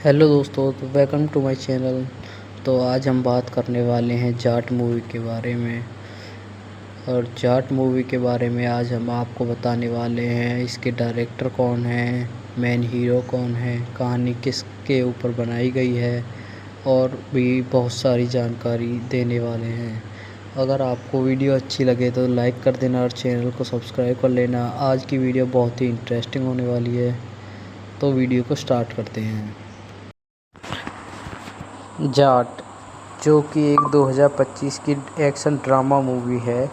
Hello दोस्तों, तो welcome to my channel. तो आज हम बात करने वाले हैं जाट मूवी के बारे में। और जाट मूवी के बारे में आज हम आपको बताने वाले हैं इसके डायरेक्टर कौन हैं, मेन हीरो कौन है, कहानी किसके ऊपर बनाई गई है और भी बहुत सारी जानकारी देने वाले हैं। अगर आपको वीडियो अच्छी लगे तो लाइक कर देना और चैनल को सब्सक्राइब कर लेना। आज की वीडियो बहुत ही इंटरेस्टिंग होने वाली है, तो वीडियो को स्टार्ट करते हैं। जाट, जो कि एक 2025 की एक्शन ड्रामा मूवी है।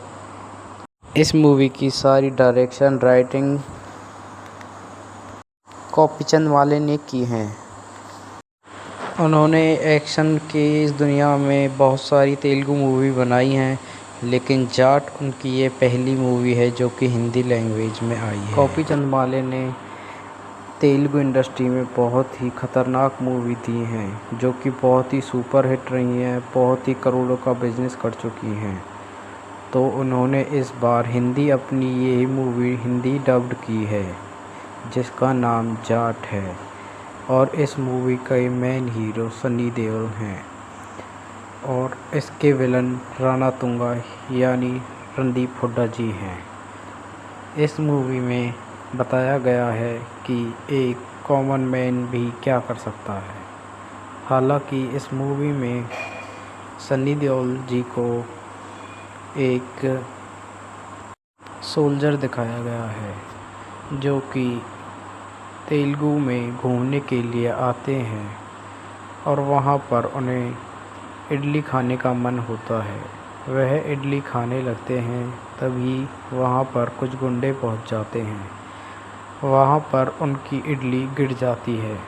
इस मूवी की सारी डायरेक्शन राइटिंग कॉपीचंद वाले ने की हैं। उन्होंने एक्शन की इस दुनिया में बहुत सारी तेलुगु मूवी बनाई हैं, लेकिन जाट उनकी ये पहली मूवी है जो कि हिंदी लैंग्वेज में आई है। कॉपीचंद वाले ने तेलुगु इंडस्ट्री में बहुत ही ख़तरनाक मूवी दी हैं, जो कि बहुत ही सुपर हिट रही हैं, बहुत ही करोड़ों का बिजनेस कर चुकी हैं। तो उन्होंने इस बार हिंदी अपनी ये मूवी हिंदी डब्ड की है, जिसका नाम जाट है। और इस मूवी का मेन हीरो सनी देओल हैं और इसके विलन राणा तुंगा यानी रणदीप हुड्डा जी हैं। इस मूवी में बताया गया है कि एक कॉमन मैन भी क्या कर सकता है। हालांकि इस मूवी में सनी देओल जी को एक सोल्जर दिखाया गया है, जो कि तेलुगु में घूमने के लिए आते हैं और वहाँ पर उन्हें इडली खाने का मन होता है। वह इडली खाने लगते हैं, तभी वहाँ पर कुछ गुंडे पहुँच जाते हैं। वहाँ पर उनकी इडली गिर जाती है,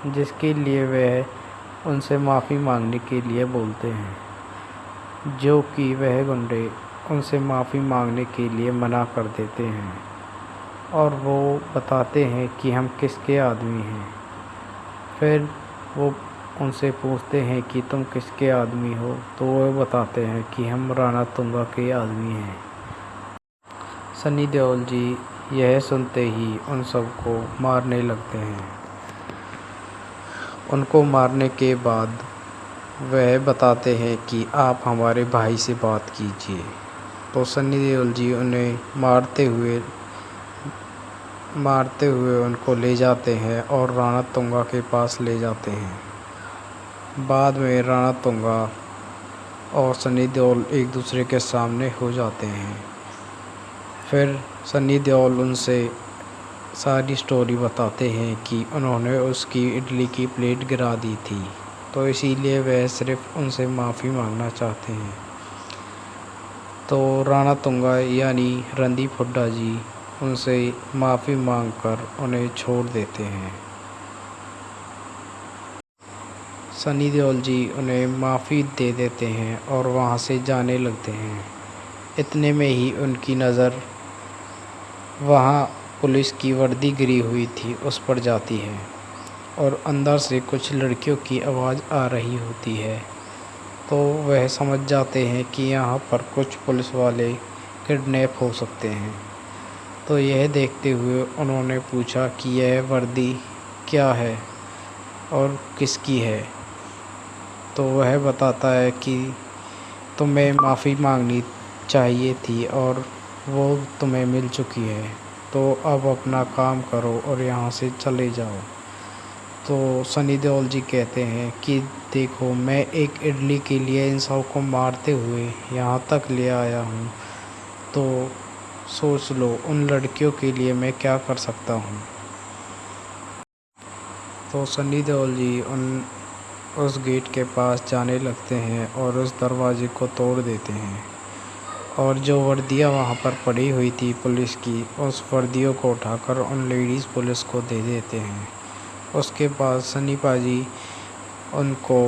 जिसके लिए वह उनसे माफ़ी मांगने के लिए बोलते हैं, जो कि वह गुंडे उनसे माफ़ी मांगने के लिए मना कर देते हैं और वो बताते हैं कि हम किसके आदमी हैं। फिर वो उनसे पूछते हैं कि तुम किसके आदमी हो, तो वो बताते हैं कि हम राणा तुंगा के आदमी हैं। सनी देओल जी यह सुनते ही उन सबको मारने लगते हैं। उनको मारने के बाद वह बताते हैं कि आप हमारे भाई से बात कीजिए। तो सनी देओल जी उन्हें मारते हुए उनको ले जाते हैं और राणा तुंगा के पास ले जाते हैं। बाद में राणा तुंगा और सनी देओल एक दूसरे के सामने हो जाते हैं। फिर सनी देओल उनसे सारी स्टोरी बताते हैं कि उन्होंने उसकी इडली की प्लेट गिरा दी थी, तो इसीलिए वह सिर्फ़ उनसे माफ़ी मांगना चाहते हैं। तो राणा तुंगा यानी रणदीप हुड्डा जी उनसे माफ़ी मांगकर उन्हें छोड़ देते हैं। सनी देओल जी उन्हें माफ़ी दे देते हैं और वहाँ से जाने लगते हैं। इतने में ही उनकी नज़र वहाँ पुलिस की वर्दी गिरी हुई थी उस पर जाती है और अंदर से कुछ लड़कियों की आवाज़ आ रही होती है। तो वह समझ जाते हैं कि यहाँ पर कुछ पुलिस वाले किडनैप हो सकते हैं। तो यह देखते हुए उन्होंने पूछा कि यह वर्दी क्या है और किसकी है। तो वह बताता है कि तुम्हें माफ़ी मांगनी चाहिए थी और वो तुम्हें मिल चुकी है, तो अब अपना काम करो और यहाँ से चले जाओ। तो सनी देओल जी कहते हैं कि देखो, मैं एक इडली के लिए इन सबको मारते हुए यहाँ तक ले आया हूँ, तो सोच लो उन लड़कियों के लिए मैं क्या कर सकता हूँ। तो सनी देओल जी उस गेट के पास जाने लगते हैं और उस दरवाज़े को तोड़ देते हैं और जो वर्दियाँ वहाँ पर पड़ी हुई थी पुलिस की, उस वर्दियों को उठाकर उन लेडीज़ पुलिस को दे देते हैं। उसके बाद सनी पाजी उनको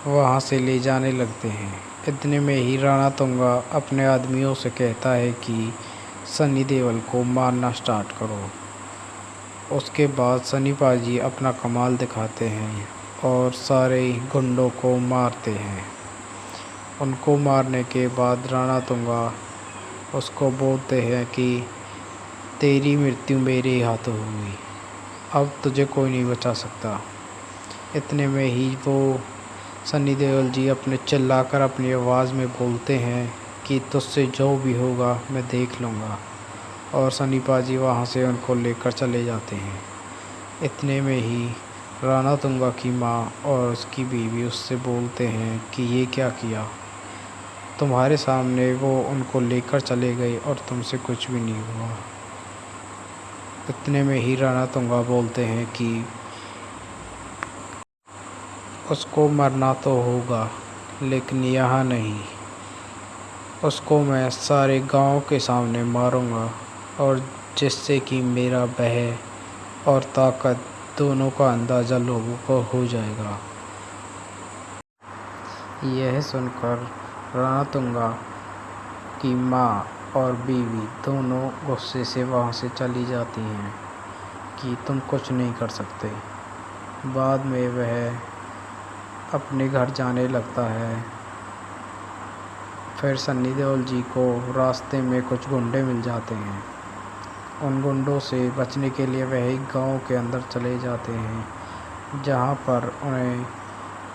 वहाँ से ले जाने लगते हैं। इतने में ही राणा तुंगा अपने आदमियों से कहता है कि सनी देओल को मारना स्टार्ट करो। उसके बाद सनी पाजी अपना कमाल दिखाते हैं और सारे गुंडों को मारते हैं। उनको मारने के बाद राणा तुंगा उसको बोलते हैं कि तेरी मृत्यु मेरे हाथों हुई, अब तुझे कोई नहीं बचा सकता। इतने में ही वो सनी देओल जी अपने चिल्लाकर अपनी आवाज़ में बोलते हैं कि तुझसे जो भी होगा मैं देख लूँगा, और सनी पाजी वहाँ से उनको लेकर चले जाते हैं। इतने में ही राणा तुंगा की माँ और उसकी बीवी उससे बोलते हैं कि ये क्या किया, तुम्हारे सामने वो उनको लेकर चले गए और तुमसे कुछ भी नहीं हुआ। इतने में ही राणा तुंगा बोलते हैं कि उसको मरना तो होगा, लेकिन यहाँ नहीं। उसको मैं सारे गांव के सामने मारूंगा, और जिससे कि मेरा भय और ताकत दोनों का अंदाज़ा लोगों को हो जाएगा। यह सुनकर राणा तुंगा की माँ और बीवी दोनों गुस्से से वहाँ से चली जाती हैं कि तुम कुछ नहीं कर सकते। बाद में वह अपने घर जाने लगता है। फिर सनी देओल जी को रास्ते में कुछ गुंडे मिल जाते हैं। उन गुंडों से बचने के लिए वह एक गांव के अंदर चले जाते हैं, जहां पर उन्हें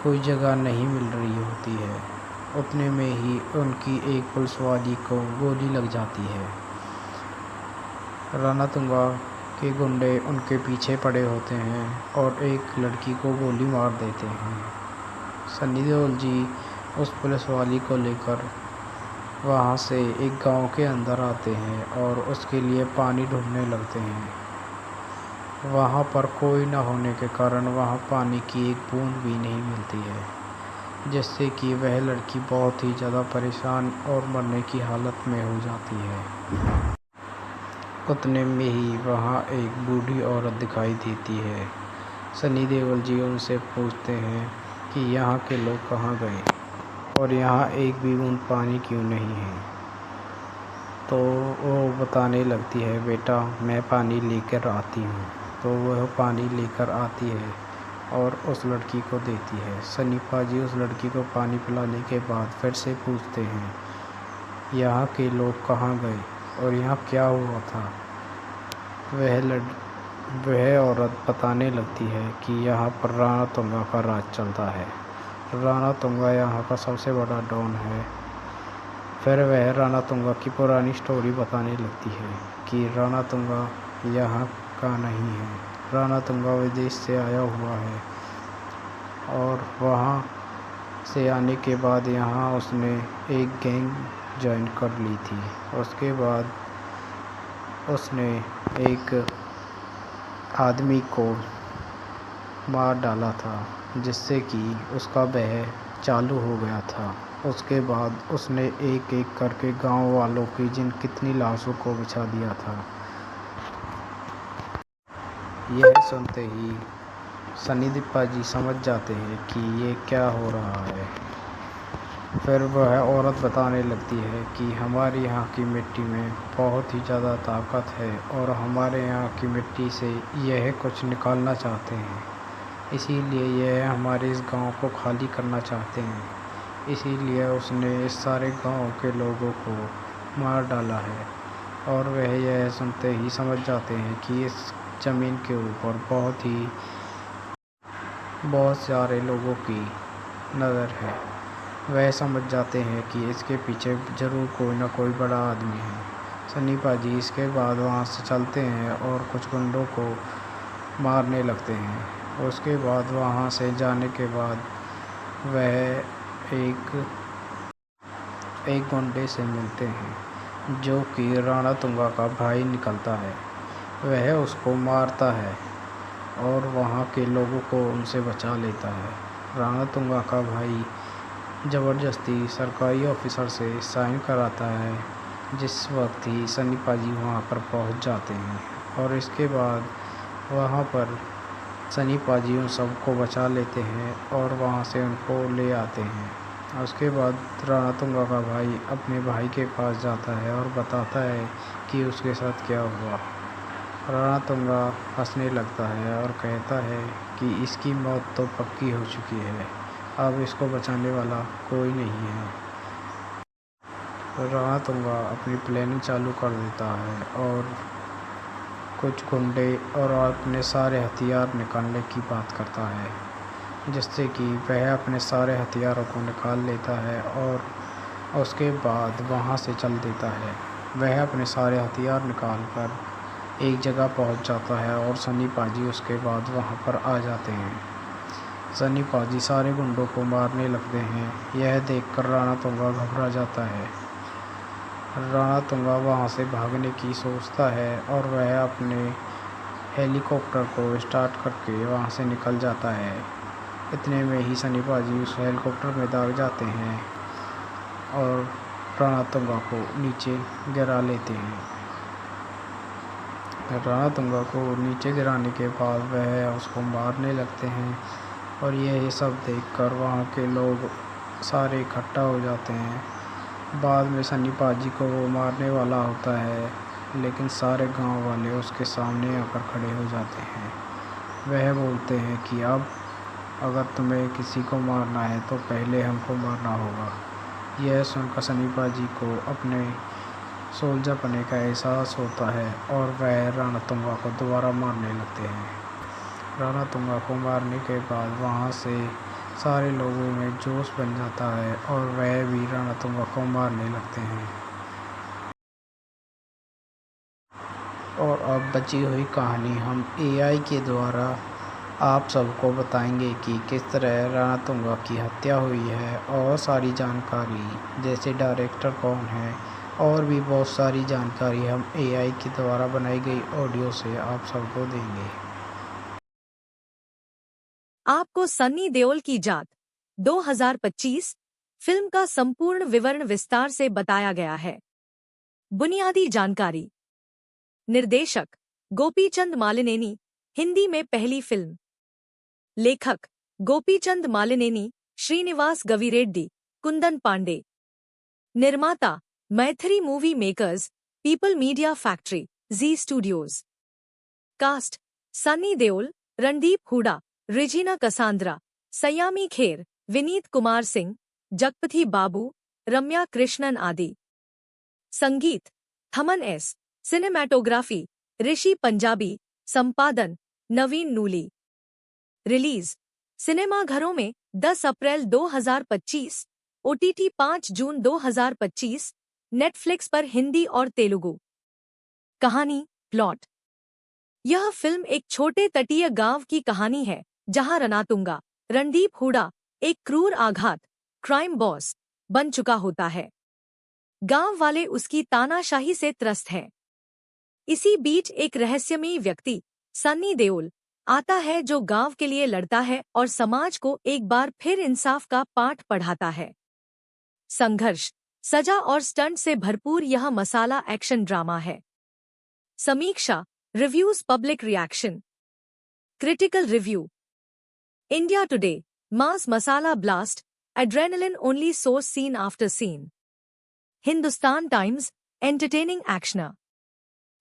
कोई जगह नहीं मिल रही होती है। उतने में ही उनकी एक पुलिस वाली को गोली लग जाती है। राणा तुंगा के गुंडे उनके पीछे पड़े होते हैं और एक लड़की को गोली मार देते हैं। सनी देओल जी उस पुलिस वाली को लेकर वहाँ से एक गांव के अंदर आते हैं और उसके लिए पानी ढूंढने लगते हैं। वहाँ पर कोई न होने के कारण वहाँ पानी की एक बूंद भी नहीं मिलती है, जिससे कि वह लड़की बहुत ही ज़्यादा परेशान और मरने की हालत में हो जाती है। उतने में ही वहाँ एक बूढ़ी औरत दिखाई देती है। सनी देओल जी उनसे पूछते हैं कि यहाँ के लोग कहाँ गए और यहाँ एक भी बूंद पानी क्यों नहीं है। तो वो बताने लगती है, बेटा मैं पानी लेकर आती हूँ। तो वह पानी लेकर आती है और उस लड़की को देती है। सनी पाजी उस लड़की को पानी पिलाने के बाद फिर से पूछते हैं, यहाँ के लोग कहाँ गए और यहाँ क्या हुआ था। वह औरत बताने लगती है कि यहाँ पर राणा तुंगा का राज चलता है। राणा तुंगा यहाँ का सबसे बड़ा डॉन है। फिर वह राणा तुंगा की पुरानी स्टोरी बताने लगती है कि राणा तुंगा यहाँ का नहीं है, राणा तुंगा विदेश से आया हुआ है, और वहाँ से आने के बाद यहाँ उसने एक गैंग ज्वाइन कर ली थी। उसके बाद उसने एक आदमी को मार डाला था, जिससे कि उसका भय चालू हो गया था। उसके बाद उसने एक एक करके गांव वालों की कितनी लाशों को बिछा दिया था। यह सुनते ही सनी पाजी समझ जाते हैं कि ये क्या हो रहा है। फिर वह औरत बताने लगती है कि हमारे यहाँ की मिट्टी में बहुत ही ज़्यादा ताकत है और हमारे यहाँ की मिट्टी से यह कुछ निकालना चाहते हैं, इसीलिए यह हमारे इस गांव को खाली करना चाहते हैं। इसीलिए उसने इस सारे गांव के लोगों को मार डाला है। और वह यह सुनते ही समझ जाते हैं कि इस ज़मीन के ऊपर बहुत सारे लोगों की नज़र है। वह समझ जाते हैं कि इसके पीछे ज़रूर कोई ना कोई बड़ा आदमी है। सनी पाजी इसके बाद वहाँ से चलते हैं और कुछ गुंडों को मारने लगते हैं। उसके बाद वहाँ से जाने के बाद वह एक गुंडे से मिलते हैं, जो कि राणा तुंगा का भाई निकलता है। वह उसको मारता है और वहाँ के लोगों को उनसे बचा लेता है। राणा तुंगा का भाई ज़बरदस्ती सरकारी ऑफिसर से साइन कराता है, जिस वक्त ही सनी पाजी वहाँ पर पहुँच जाते हैं। और इसके बाद वहाँ पर सनी पाजी उन सबको बचा लेते हैं और वहाँ से उनको ले आते हैं। उसके बाद राणा तुंगा का भाई अपने भाई के पास जाता है और बताता है कि उसके साथ क्या हुआ। राणा तुंगा हंसने लगता है और कहता है कि इसकी मौत तो पक्की हो चुकी है, अब इसको बचाने वाला कोई नहीं है। राणा तुंगा अपनी प्लानिंग चालू कर देता है और कुछ गुंडे और अपने सारे हथियार निकालने की बात करता है, जिससे कि वह अपने सारे हथियारों को निकाल लेता है और उसके बाद वहाँ से चल देता है। वह अपने सारे हथियार निकाल कर एक जगह पहुँच जाता है और सन्नी पाजी उसके बाद वहाँ पर आ जाते हैं। सन्नी पाजी सारे गुंडों को मारने लगते हैं। यह देखकर राणा तुंगा घबरा जाता है। राणा तुंगा वहाँ से भागने की सोचता है और वह अपने हेलीकॉप्टर को स्टार्ट करके वहाँ से निकल जाता है। इतने में ही सन्नी पाजी उस हेलीकॉप्टर में दाग जाते हैं और राणा तुंगा को नीचे गिरा लेते हैं। राणा तुंगा को नीचे गिराने के बाद वह उसको मारने लगते हैं और यह सब देखकर वहाँ के लोग सारे इकट्ठा हो जाते हैं। बाद में सन्नी पाजी को वो मारने वाला होता है, लेकिन सारे गांव वाले उसके सामने आकर खड़े हो जाते हैं। वह बोलते हैं कि अब अगर तुम्हें किसी को मारना है तो पहले हमको मारना होगा। यह सुनकर सन्नी पाजी को अपने सोल्जर बनने का एहसास होता है और वह राणा तुंगा को दोबारा मारने लगते हैं। राणा तुंगा को मारने के बाद वहाँ से सारे लोगों में जोश बन जाता है और वह भी राणा तुंगा को मारने लगते हैं। और अब बची हुई कहानी हम एआई के द्वारा आप सबको बताएंगे कि किस तरह राणा तुंगा की हत्या हुई है और सारी जानकारी, जैसे डायरेक्टर कौन है और भी बहुत सारी जानकारी हम एआई के द्वारा बनाई गई ऑडियो से आप सबको देंगे। आपको सन्नी देओल की जाट 2025 फिल्म का संपूर्ण विवरण विस्तार से बताया गया है। बुनियादी जानकारी। निर्देशक गोपीचंद मालिनेनी, हिंदी में पहली फिल्म। लेखक गोपीचंद मालिनेनी, श्रीनिवास गविरेड्डी, कुंदन पांडे। निर्माता Mythri movie makers, people media factory, Zee studios. Cast Sunny Deol, Randeep Hooda, Regina Cassandra, Saiyami Kher, Vineet Kumar Singh, Jagapathi Babu, Ramya Krishnan आदि। संगीत थमन एस। सिनेमैटोग्राफी ऋषि पंजाबी। संपादन नवीन नूली। रिलीज सिनेमाघरों में 10 अप्रैल 2025, ओटीटी 5 जून 2025, नेटफ्लिक्स पर हिंदी और तेलुगु। कहानी प्लॉट। यह फिल्म एक छोटे तटीय गांव की कहानी है जहां रणतुंगा, रणदीप हुडा, एक क्रूर आघात क्राइम बॉस बन चुका होता है। गांव वाले उसकी तानाशाही से त्रस्त हैं। इसी बीच एक रहस्यमयी व्यक्ति सन्नी देओल आता है जो गांव के लिए लड़ता है और समाज को एक बार फिर इंसाफ का पाठ पढ़ाता है। संघर्ष, सजा और स्टंट से भरपूर यह मसाला एक्शन ड्रामा है। समीक्षा, reviews, public reaction. Critical review. India Today, mass masala blast, adrenaline only source scene after scene. Hindustan Times, entertaining actioner.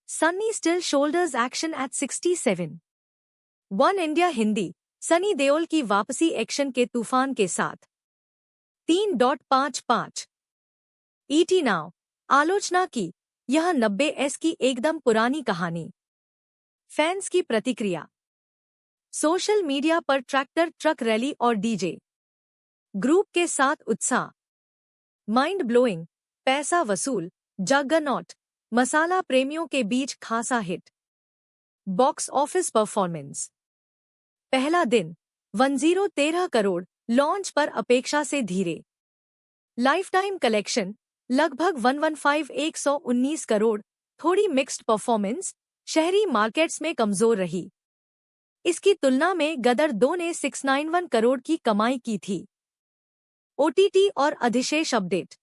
Sunny still shoulders action at 67। One India Hindi, Sunny Deol की वापसी एक्शन के तूफान के साथ। 3.55। ईटी नाउ, आलोचना की यह 90s की एकदम पुरानी कहानी। फैंस की प्रतिक्रिया। सोशल मीडिया पर ट्रैक्टर ट्रक रैली और डीजे ग्रुप के साथ उत्साह। माइंड ब्लोइंग, पैसा वसूल, जगरनॉट, मसाला प्रेमियों के बीच खासा हिट। Box office performance. पहला दिन 1013 करोड़, लॉन्च पर अपेक्षा से धीरे। लाइफ टाइम कलेक्शन लगभग 119 करोड़, थोड़ी मिक्स्ड परफॉर्मेंस, शहरी मार्केट्स में कमजोर रही। इसकी तुलना में गदर 2 ने 691 करोड़ की कमाई की थी। ओटीटी और अधिशेष अपडेट।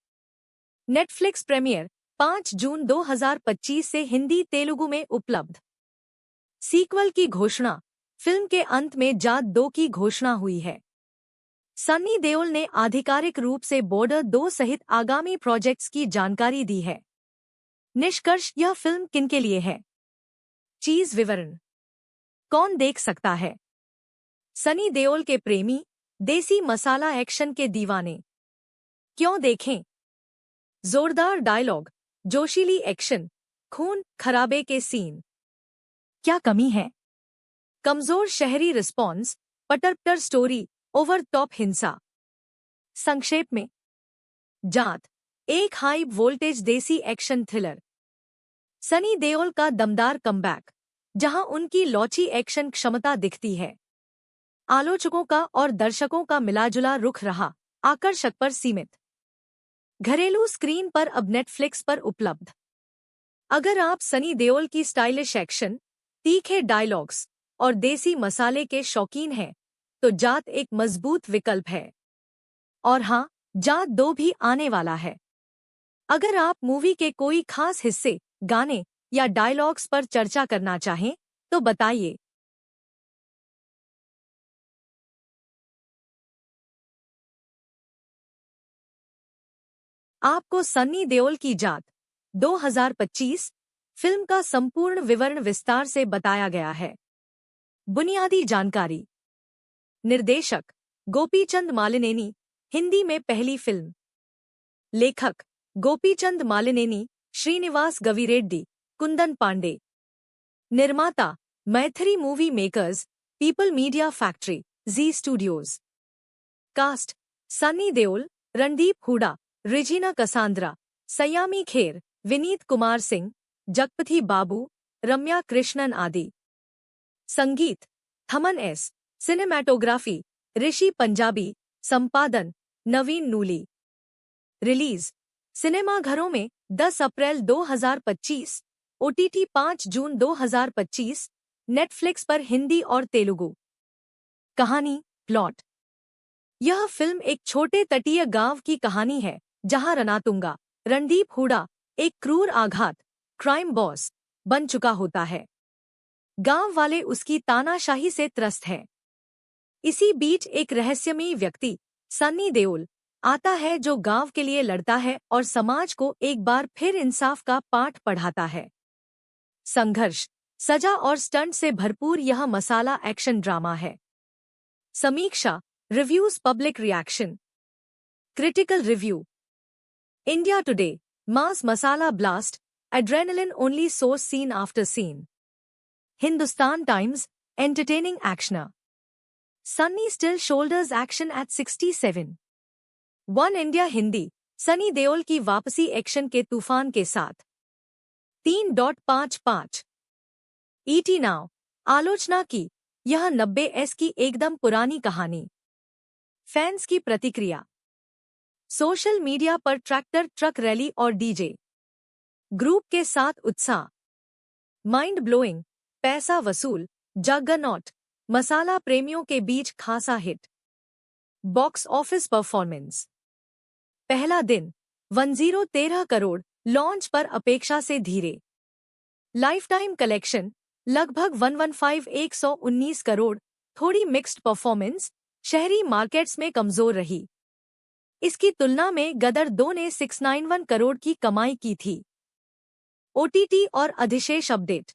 नेटफ्लिक्स प्रीमियर 5 जून 2025 से हिंदी तेलुगु में उपलब्ध। सीक्वल की घोषणा। फिल्म के अंत में जाट 2 की घोषणा हुई है। सन्नी देओल ने आधिकारिक रूप से बॉर्डर 2 सहित आगामी प्रोजेक्ट्स की जानकारी दी है। निष्कर्ष, यह फिल्म किनके लिए है? चीज विवरण। कौन देख सकता है? सनी देओल के प्रेमी, देसी मसाला एक्शन के दीवाने। क्यों देखें? जोरदार डायलॉग, जोशीली एक्शन, खून खराबे के सीन। क्या कमी है? कमजोर शहरी रिस्पॉन्स, पटर स्टोरी, ओवर टॉप हिंसा। संक्षेप में, जात एक हाई वोल्टेज देसी एक्शन थ्रिलर। सनी देओल का दमदार कमबैक, जहां उनकी लौची एक्शन क्षमता दिखती है। आलोचकों का और दर्शकों का मिलाजुला रुख रहा, आकर्षक पर सीमित। घरेलू स्क्रीन पर अब नेटफ्लिक्स पर उपलब्ध। अगर आप सनी देओल की स्टाइलिश एक्शन, तीखे डायलॉग्स और देसी मसाले के शौकीन हैं, तो जात एक मजबूत विकल्प है। और हाँ, जात 2 भी आने वाला है। अगर आप मूवी के कोई खास हिस्से, गाने या डायलॉग्स पर चर्चा करना चाहें, तो बताइए। आपको सन्नी देओल की जात 2025 फिल्म का संपूर्ण विवरण विस्तार से बताया गया है। बुनियादी जानकारी। निर्देशक गोपीचंद मालिनेनी, हिंदी में पहली फिल्म। लेखक गोपीचंद मालिनेनी, श्रीनिवास गविरेड्डी, कुंदन पांडे। निर्माता Mythri movie makers, people media factory, Zee studios. Cast Sunny Deol, Randeep Hooda, Regina Cassandra, Saiyami Kher, Vineet Kumar Singh, Jagapathi Babu, Ramya Krishnan आदि। संगीत थमन एस। सिनेमैटोग्राफी ऋषि पंजाबी। संपादन नवीन नूली। रिलीज सिनेमाघरों में 10 अप्रैल 2025, ओटीटी 5 जून 2025, नेटफ्लिक्स पर हिंदी और तेलुगु। कहानी प्लॉट। यह फिल्म एक छोटे तटीय गांव की कहानी है, जहां रनातुंगा रणदीप हुडा एक क्रूर आघात क्राइम बॉस बन चुका होता है। गांव वाले उसकी तानाशाही से त्रस्त हैं। इसी बीच एक रहस्यमयी व्यक्ति, सन्नी देओल, आता है जो गांव के लिए लड़ता है और समाज को एक बार फिर इंसाफ का पाठ पढ़ाता है। संघर्ष, सजा और स्टंट से भरपूर यह मसाला एक्शन ड्रामा है। समीक्षा, reviews, public reaction. Critical review. India Today, mass masala blast, adrenaline only source scene after scene. Hindustan Times, entertaining actioner. Sunny still shoulders action at 67। One India Hindi, Sunny Deol की वापसी एक्शन के तूफान के साथ। 3.55। ईटी नाउ, आलोचना की यह 90s की एकदम पुरानी कहानी। फैंस की प्रतिक्रिया। सोशल मीडिया पर ट्रैक्टर ट्रक रैली और डीजे ग्रुप के साथ उत्साह। माइंड ब्लोइंग, पैसा वसूल, जगरनॉट, मसाला प्रेमियों के बीच खासा हिट। Box office performance. पहला दिन 1013 करोड़, लॉन्च पर अपेक्षा से धीरे। लाइफ टाइम कलेक्शन लगभग 119 करोड़, थोड़ी मिक्स्ड परफॉर्मेंस, शहरी मार्केट्स में कमजोर रही। इसकी तुलना में गदर 2 ने 691 करोड़ की कमाई की थी। ओटीटी और अधिशेष अपडेट।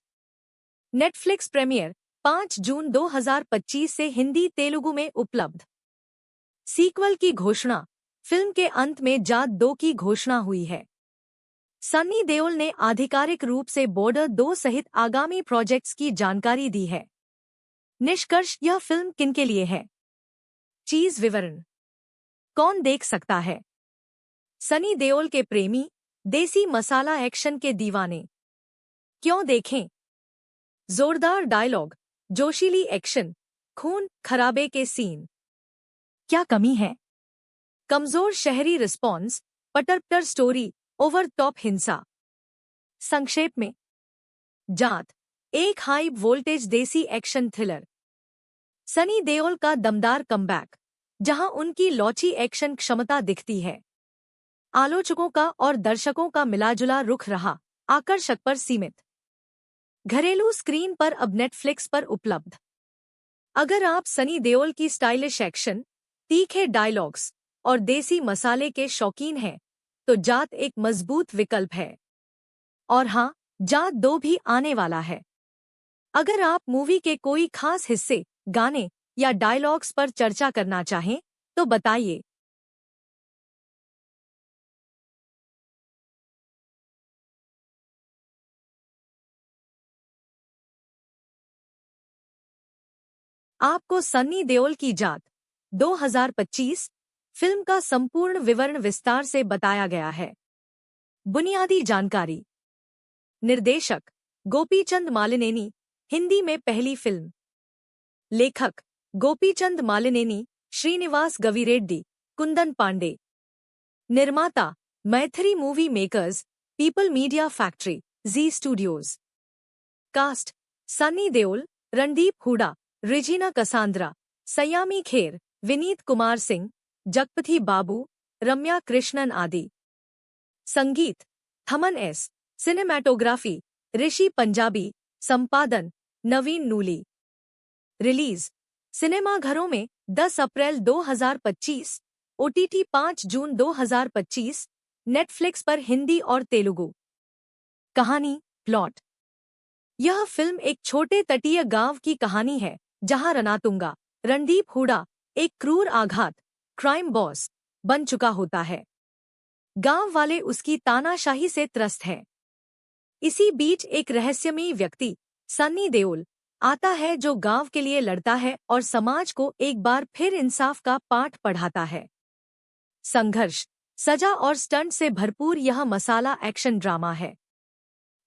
नेटफ्लिक्स प्रीमियर 5 जून 2025 से हिंदी तेलुगु में उपलब्ध। सीक्वल की घोषणा। फिल्म के अंत में जाट 2 की घोषणा हुई है। सन्नी देओल ने आधिकारिक रूप से बॉर्डर 2 सहित आगामी प्रोजेक्ट्स की जानकारी दी है। निष्कर्ष, यह फिल्म किनके लिए है? चीज विवरण। कौन देख सकता है? सनी देओल के प्रेमी, देसी मसाला एक्शन के दीवाने। क्यों देखें? जोरदार डायलॉग, जोशीली एक्शन, खून खराबे के सीन। क्या कमी है? कमजोर शहरी रिस्पॉन्स, पटर स्टोरी, ओवर टॉप हिंसा। संक्षेप में, जाट एक हाई वोल्टेज देसी एक्शन थ्रिलर। सनी देओल का दमदार कमबैक, जहां उनकी लौची एक्शन क्षमता दिखती है। आलोचकों का और दर्शकों का मिलाजुला रुख रहा, आकर्षक पर सीमित। घरेलू स्क्रीन पर अब नेटफ्लिक्स पर उपलब्ध। अगर आप सनी देओल की स्टाइलिश एक्शन, तीखे डायलॉग्स और देसी मसाले के शौकीन हैं, तो जाट एक मजबूत विकल्प है। और हाँ, जाट 2 भी आने वाला है। अगर आप मूवी के कोई खास हिस्से, गाने या डायलॉग्स पर चर्चा करना चाहें, तो बताइए। आपको सन्नी देओल की जात 2025 फिल्म का संपूर्ण विवरण विस्तार से बताया गया है। बुनियादी जानकारी। निर्देशक गोपीचंद मालिनेनी, हिंदी में पहली फिल्म। लेखक गोपीचंद मालिनेनी, श्रीनिवास गविरेड्डी, कुंदन पांडे। निर्माता Mythri movie makers, people media factory, Zee studios. Cast Sunny Deol, Randeep Hooda, Regina Cassandra, Saiyami Kher, Vineet Kumar Singh, Jagapathi Babu, Ramya Krishnan आदि। संगीत थमन एस। सिनेमैटोग्राफी ऋषि पंजाबी। संपादन नवीन नूली। रिलीज सिनेमाघरों में 10 अप्रैल 2025, ओटीटी 5 जून 2025, नेटफ्लिक्स पर हिंदी और तेलुगु। कहानी प्लॉट। यह फिल्म एक छोटे तटीय गांव की कहानी है जहां रनातुंगा रणदीप हुडा एक क्रूर आघात क्राइम बॉस बन चुका होता है। गांव वाले उसकी तानाशाही से त्रस्त हैं। इसी बीच एक रहस्यमयी व्यक्ति सन्नी देओल आता है जो गांव के लिए लड़ता है और समाज को एक बार फिर इंसाफ का पाठ पढ़ाता है। संघर्ष, सजा और स्टंट से भरपूर यह मसाला एक्शन ड्रामा है।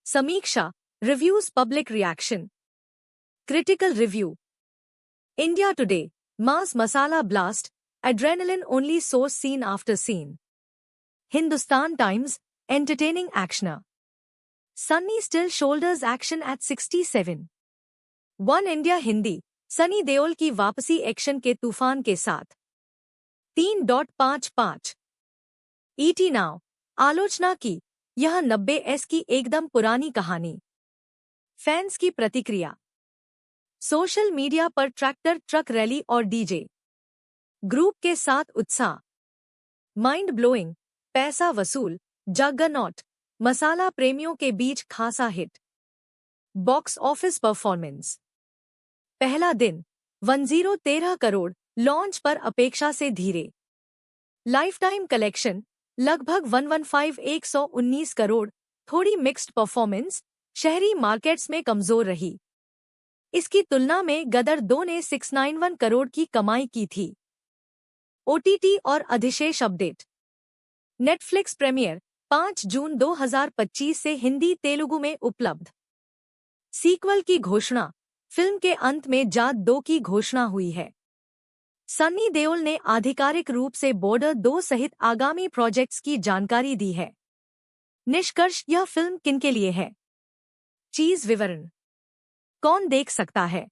समीक्षा, reviews, public reaction. Critical review. India Today, mass masala blast, adrenaline only source scene after scene. Hindustan Times, entertaining actioner. Sunny still shoulders action at 67. One India Hindi, Sunny Deol की वापसी एक्शन के तूफान के साथ। 3.55 ET नाउ, आलोचना की यह 90s की एकदम पुरानी कहानी। फैंस की प्रतिक्रिया। सोशल मीडिया पर ट्रैक्टर ट्रक रैली और डीजे ग्रुप के साथ उत्साह। माइंड ब्लोइंग, पैसा वसूल, जगरनॉट, मसाला प्रेमियों के बीच खासा हिट। Box office performance. पहला दिन 1013 करोड़, लॉन्च पर अपेक्षा से धीरे। लाइफ टाइम कलेक्शन लगभग 119 करोड़, थोड़ी मिक्स्ड परफॉर्मेंस, शहरी मार्केट्स में कमजोर रही। इसकी तुलना में गदर 2 ने 691 करोड़ की कमाई की थी। ओटीटी और अधिशेष अपडेट। नेटफ्लिक्स प्रीमियर 5 जून 2025 से हिंदी तेलुगु में उपलब्ध। सीक्वल की घोषणा। फिल्म के अंत में जाट 2 की घोषणा हुई है। सन्नी देओल ने आधिकारिक रूप से बॉर्डर 2 सहित आगामी प्रोजेक्ट्स की जानकारी दी है। निष्कर्ष, यह फिल्म किनके लिए है? चीज विवरण। कौन देख सकता है?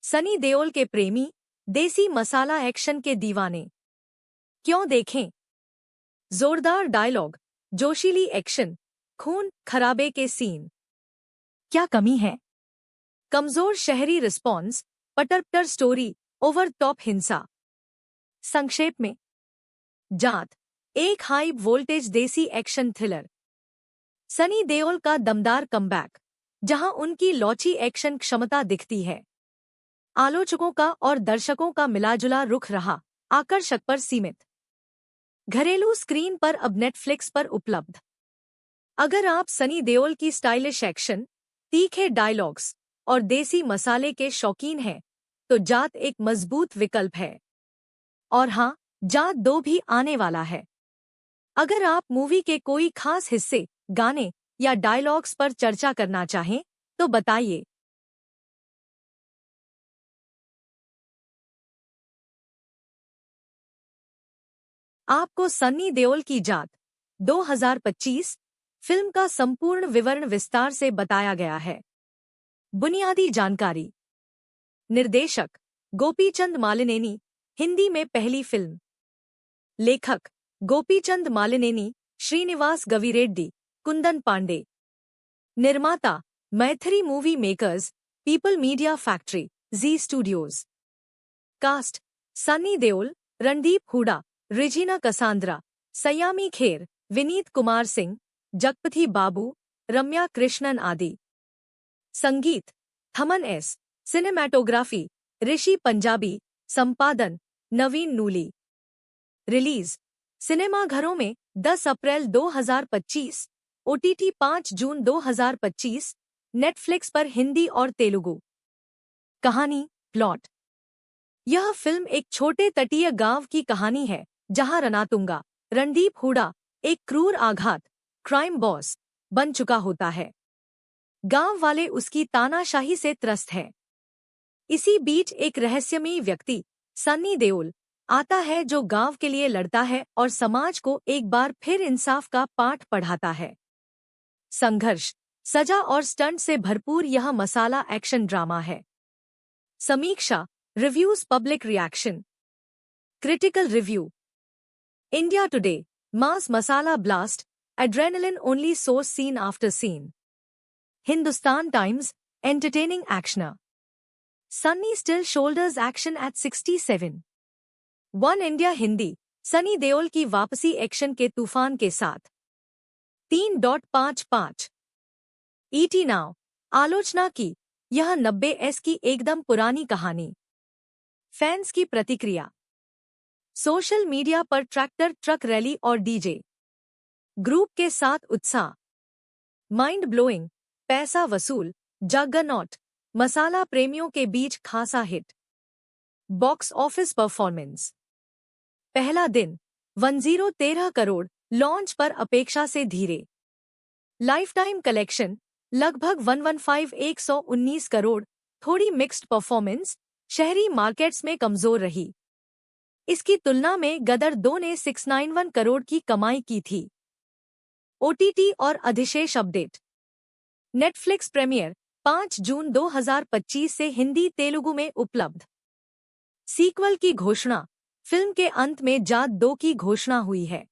सनी देओल के प्रेमी, देसी मसाला एक्शन के दीवाने। क्यों देखें? जोरदार डायलॉग, जोशीली एक्शन, खून खराबे के सीन। क्या कमी है? कमजोर शहरी रिस्पॉन्स, पटर स्टोरी, ओवर टॉप हिंसा। संक्षेप में, जाट एक हाई वोल्टेज देसी एक्शन थ्रिलर। सनी देओल का दमदार कमबैक, जहां उनकी लौची एक्शन क्षमता दिखती है। आलोचकों का और दर्शकों का मिलाजुला रुख रहा, आकर्षक पर सीमित। घरेलू स्क्रीन पर अब नेटफ्लिक्स पर उपलब्ध। अगर आप सनी देओल की स्टाइलिश एक्शन, तीखे डायलॉग्स और देसी मसाले के शौकीन हैं, तो जाट एक मजबूत विकल्प है। और हाँ, जाट 2 भी आने वाला है। अगर आप मूवी के कोई खास हिस्से, गाने या डायलॉग्स पर चर्चा करना चाहें, तो बताइए। आपको सन्नी देओल की जाट 2025 फिल्म का संपूर्ण विवरण विस्तार से बताया गया है। बुनियादी जानकारी। निर्देशक गोपीचंद मालिनेनी, हिंदी में पहली फिल्म। लेखक गोपीचंद मालिनेनी, श्रीनिवास गविरेड्डी, कुंदन पांडे। निर्माता Mythri movie makers, people media factory, Zee studios. Cast Sunny Deol, Randeep Hooda, Regina Cassandra, Saiyami Kher, Vineet Kumar Singh, Jagapathi Babu, Ramya Krishnan आदि। संगीत थमन एस। सिनेमैटोग्राफी ऋषि पंजाबी। संपादन नवीन नूली। रिलीज सिनेमाघरों में 10 अप्रैल 2025, ओटीटी 5 जून 2025, नेटफ्लिक्स पर हिंदी और तेलुगु। कहानी प्लॉट। यह फिल्म एक छोटे तटीय गांव की कहानी है जहां रणतुंगा रणदीप हुडा एक क्रूर आघात क्राइम बॉस बन चुका होता है। गांव वाले उसकी तानाशाही से त्रस्त हैं। इसी बीच एक रहस्यमयी व्यक्ति सन्नी देओल आता है जो गांव के लिए लड़ता है और समाज को एक बार फिर इंसाफ का पाठ पढ़ाता है। संघर्ष, सजा और स्टंट से भरपूर यह मसाला एक्शन ड्रामा है। समीक्षा, reviews, public reaction. Critical review. India Today, mass masala blast, adrenaline only source scene after scene. Hindustan Times, entertaining actioner. Sunny still shoulders action at 67. One India Hindi, Sunny Deol की वापसी एक्शन के तूफान के साथ। 3.55 ET नाउ, आलोचना की यह 90s की एकदम पुरानी कहानी। फैंस की प्रतिक्रिया। सोशल मीडिया पर ट्रैक्टर ट्रक रैली और डीजे ग्रुप के साथ उत्साह। माइंड ब्लोइंग, पैसा वसूल, जगरनॉट, मसाला प्रेमियों के बीच खासा हिट। Box office performance. पहला दिन 1013 करोड़, लॉन्च पर अपेक्षा से धीरे। लाइफ टाइम कलेक्शन लगभग 119 करोड़, थोड़ी मिक्स्ड परफॉर्मेंस, शहरी मार्केट्स में कमजोर रही। इसकी तुलना में गदर 2 ने 691 करोड़ की कमाई की थी। ओटीटी और अधिशेष अपडेट। नेटफ्लिक्स प्रीमियर 5 जून 2025 से हिंदी तेलुगु में उपलब्ध। सीक्वल की घोषणा। फिल्म के अंत में जाट 2 की घोषणा हुई है।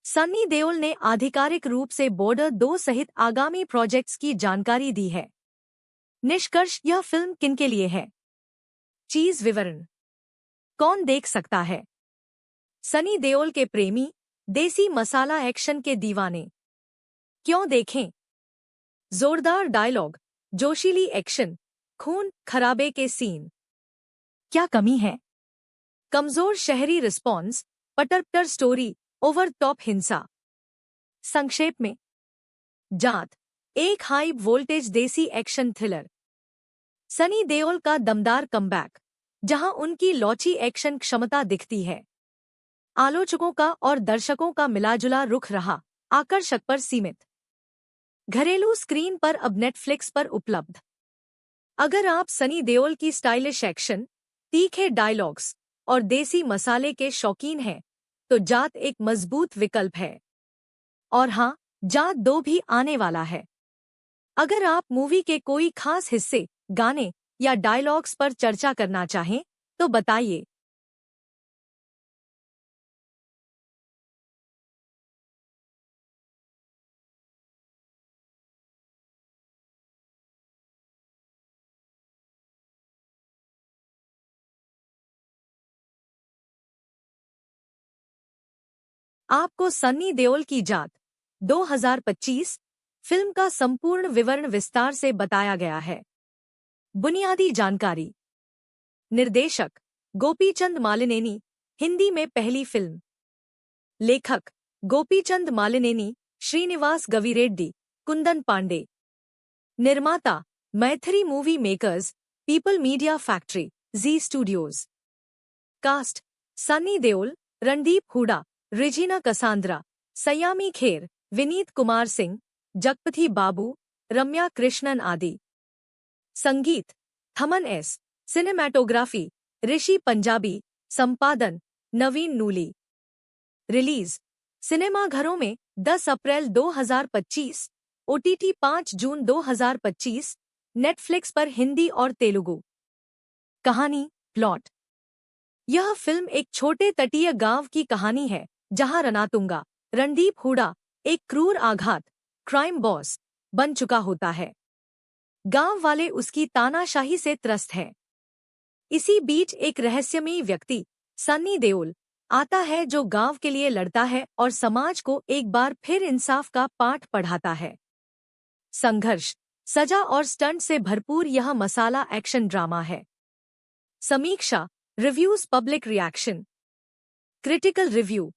सन्नी देओल ने आधिकारिक रूप से बॉर्डर 2 सहित आगामी प्रोजेक्ट्स की जानकारी दी है। निष्कर्ष, यह फिल्म किनके लिए है? चीज विवरण। कौन देख सकता है? सनी देओल के प्रेमी, देसी मसाला एक्शन के दीवाने। क्यों देखें? जोरदार डायलॉग, जोशीली एक्शन, खून खराबे के सीन। क्या कमी है? कमजोर शहरी रिस्पॉन्स, पटर स्टोरी, ओवर टॉप हिंसा। संक्षेप में, जाट एक हाई वोल्टेज देसी एक्शन थ्रिलर। सनी देओल का दमदार कमबैक, जहां उनकी लौची एक्शन क्षमता दिखती है। आलोचकों का और दर्शकों का मिलाजुला रुख रहा, आकर्षक पर सीमित। घरेलू स्क्रीन पर अब नेटफ्लिक्स पर उपलब्ध। अगर आप सनी देओल की स्टाइलिश एक्शन, तीखे डायलॉग्स और देसी मसाले के शौकीन हैं, तो जाट एक मजबूत विकल्प है। और हाँ, जाट 2 भी आने वाला है। अगर आप मूवी के कोई खास हिस्से, गाने या डायलॉग्स पर चर्चा करना चाहें, तो बताइए। आपको सन्नी देओल की जाट 2025 फिल्म का संपूर्ण विवरण विस्तार से बताया गया है। बुनियादी जानकारी। निर्देशक गोपीचंद मालिनेनी, हिंदी में पहली फिल्म। लेखक गोपीचंद मालिनेनी, श्रीनिवास गविरेड्डी, कुंदन पांडे। निर्माता Mythri movie makers, people media factory, Zee studios. Cast Sunny Deol, Randeep Hooda, Regina Cassandra, Saiyami Kher, Vineet Kumar Singh, Jagapathi Babu, Ramya Krishnan आदि। संगीत थमन एस, सिनेमैटोग्राफी ऋषि पंजाबी, संपादन नवीन नूली। रिलीज सिनेमाघरों में 10 अप्रैल 2025, ओटीटी 5 जून 2025, नेटफ्लिक्स पर हिंदी और तेलुगु। कहानी, प्लॉट। यह फिल्म एक छोटे तटीय गांव की कहानी है जहां रणतुंगा रणदीप हुडा एक क्रूर आघात क्राइम बॉस बन चुका होता है। गांव वाले उसकी तानाशाही से त्रस्त हैं। इसी बीच एक रहस्यमयी व्यक्ति सन्नी देओल आता है जो गांव के लिए लड़ता है और समाज को एक बार फिर इंसाफ का पाठ पढ़ाता है। संघर्ष, सजा और स्टंट से भरपूर यह मसाला एक्शन ड्रामा है। समीक्षा, reviews, public reaction. Critical review.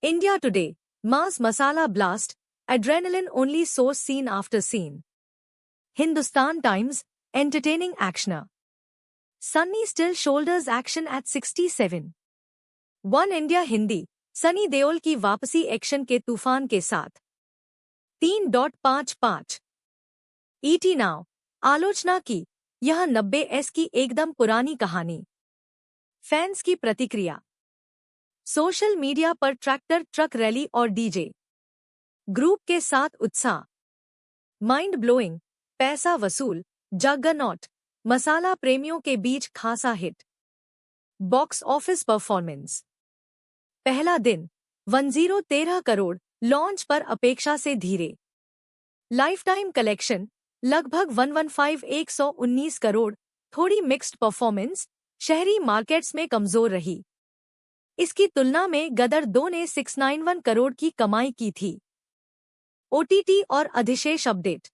India Today, mass masala blast, adrenaline only source scene after scene. Hindustan Times, entertaining actioner. Sunny still shoulders action at 67। One India Hindi, Sunny Deol की वापसी एक्शन के तूफान के साथ। 3.55 ईटी नाउ, आलोचना की यह 90s की एकदम पुरानी कहानी। फैंस की प्रतिक्रिया। सोशल मीडिया पर ट्रैक्टर ट्रक रैली और डीजे ग्रुप के साथ उत्साह। माइंड ब्लोइंग, पैसा वसूल, जगरनॉट, मसाला प्रेमियों के बीच खासा हिट। Box office performance. पहला दिन 1013 करोड़, लॉन्च पर अपेक्षा से धीरे। लाइफ टाइम कलेक्शन लगभग 119 करोड़, थोड़ी मिक्स्ड परफॉर्मेंस, शहरी मार्केट्स में कमजोर रही। इसकी तुलना में गदर 2 ने 691 करोड़ की कमाई की थी। ओटीटी और अधिशेष अपडेट।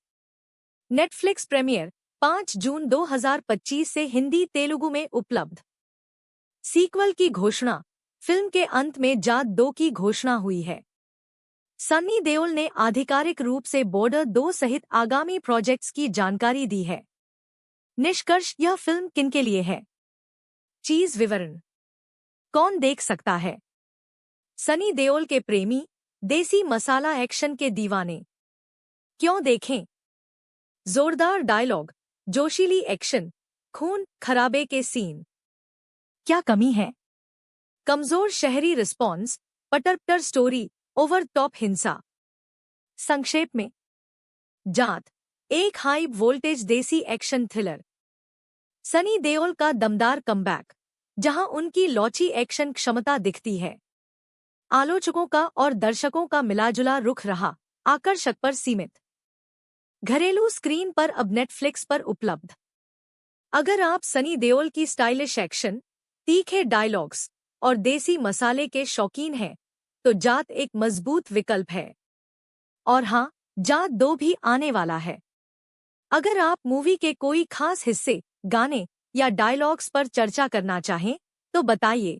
नेटफ्लिक्स प्रीमियर 5 जून 2025 से हिंदी तेलुगु में उपलब्ध। सीक्वल की घोषणा। फिल्म के अंत में जाट 2 की घोषणा हुई है। सनी देओल ने आधिकारिक रूप से बॉर्डर 2 सहित आगामी प्रोजेक्ट्स की जानकारी दी है। निष्कर्ष, यह फिल्म किनके लिए है? चीज विवरण। कौन देख सकता है? सनी देओल के प्रेमी, देसी मसाला एक्शन के दीवाने। क्यों देखें? जोरदार डायलॉग, जोशीली एक्शन, खून खराबे के सीन। क्या कमी है? कमजोर शहरी रिस्पॉन्स, पटर स्टोरी, ओवर टॉप हिंसा। संक्षेप में, जाट एक हाई वोल्टेज देसी एक्शन थ्रिलर। सनी देओल का दमदार कमबैक, जहां उनकी लौची एक्शन क्षमता दिखती है। आलोचकों का और दर्शकों का मिलाजुला रुख रहा, आकर्षक पर सीमित। घरेलू स्क्रीन पर अब नेटफ्लिक्स पर उपलब्ध। अगर आप सनी देओल की स्टाइलिश एक्शन, तीखे डायलॉग्स और देसी मसाले के शौकीन हैं, तो जाट एक मजबूत विकल्प है। और हाँ, जाट 2 भी आने वाला है। अगर आप मूवी के कोई खास हिस्से, गाने या डायलॉग्स पर चर्चा करना चाहें, तो बताइए।